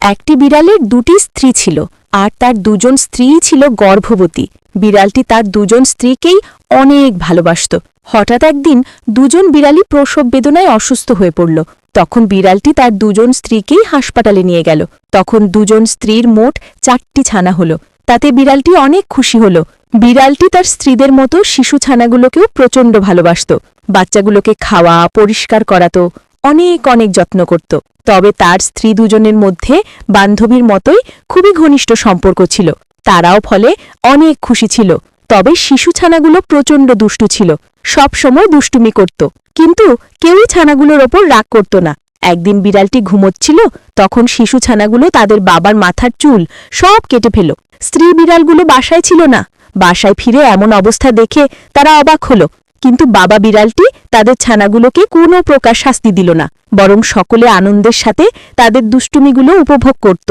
একটি বিড়ালের দুটি স্ত্রী ছিল, আর তার দুজন স্ত্রী ছিল গর্ভবতী। বিড়ালটি তার দুজন স্ত্রীকেই অনেক ভালোবাসত। হঠাৎ একদিন দুজন বিড়ালই প্রসব বেদনায় অসুস্থ হয়ে পড়ল। তখন বিড়ালটি তার দুজন স্ত্রীকেই হাসপাতালে নিয়ে গেল। তখন দুজন স্ত্রীর মোট 4টি ছানা হল। তাতে বিড়ালটি অনেক খুশি হল। বিড়ালটি তার স্ত্রীদের মতো শিশু ছানাগুলোকেও প্রচণ্ড ভালোবাসত। বাচ্চাগুলোকে খাওয়া, পরিষ্কার করাত, অনেক অনেক যত্ন করত। তবে তার স্ত্রী দুজনের মধ্যে বান্ধবীর মতোই খুবই ঘনিষ্ঠ সম্পর্ক ছিল। তারাও ফলে অনেক খুশি ছিল। তবে শিশু ছানাগুলো প্রচণ্ড দুষ্টু ছিল, সব সময় দুষ্টুমি করত। কিন্তু কেউই ছানাগুলোর ওপর রাগ করত না। একদিন বিড়ালটি ঘুমোচ্ছিল, তখন শিশু ছানাগুলো তাদের বাবার মাথার চুল সব কেটে ফেল। স্ত্রী বিড়ালগুলো বাসায় ছিল না। বাসায় ফিরে এমন অবস্থা দেখে তারা অবাক হল। কিন্তু বাবা বিড়ালটি তাদের ছানাগুলোকে কোনো প্রকার শাস্তি দিল না, বরং সকলে আনন্দের সাথে তাদের দুষ্টুমিগুলো উপভোগ করত।